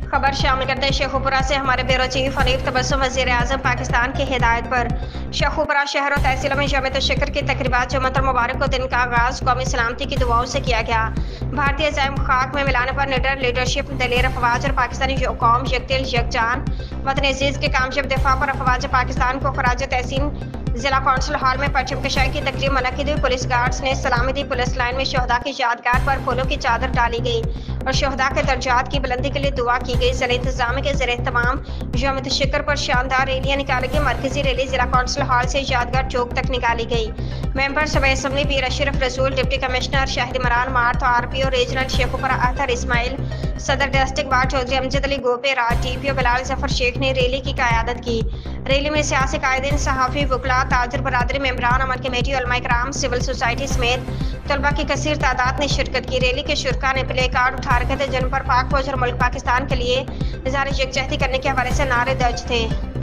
खबर शामिल करते हैं शेखुपुरा से हमारे ब्यूरो चीफ हनीफ तबस्सुम वज़ीर आज़म पाकिस्तान की हिदायत पर शेखुपुरा शहर और तहसीलों में जमात शिकर की तकरीबात जुम्मतुल मुबारक को दिन का आगाज़ कौमी सलामती की दुआओं से किया गया। भारतीय ज़ैम खाक में मिलाने पर निडर लीडरशिप, दलेर अफवाज और पाकिस्तानी कौम यकदिल यकजान वतन अजीज़ के कामयाब दिफा पर अफवाज पाकिस्तान को खराज तहसीन जिला कौंसिल हॉल में परचम कशाई की तकरीब मुनक्किद हुई। पुलिस गार्ड्स ने सलामी दी। पुलिस लाइन में शहदा की यादगार पर फूलों की चादर डाली गई और शहदा के दर्जात की बुलंदी के लिए दुआ की गई। जिला इंतजाम के ज़रिए तमाम यौम शिकर पर शानदार रैलियां निकाली गई। मरकजी रैली जिला कौंसिल हॉल से यादगार चौक तक निकाली गई। मेंबर सभा असम्बली पीर अशरफ रसूल, डिप्टी कमिश्नर शहरी मरान मार्थ, RPO रीजनल शेखुपुरा अतहर इस्माइल, सदर डिस्ट्रिक्ट बार चौधरी अमजद अली गोपे राज, DPO बिलाल जफर शेख ने रैली की क़यादत की। रैली में सियासी कायदीन, सहाफ़ी, वकला, ताजर बरादरी, मेंबरान अमल कमेटी, उलमा इकराम, सिविल सोसाइटी समेत तलबा की कसीर तादाद ने शिरकत की। रैली के शुरका ने प्ले कार्ड उठा रखे थे जिन पर पाक फौज और मुल्क पाकिस्तान के लिए इज़हार यकजहती करने के हवाले से नारे दर्ज थे।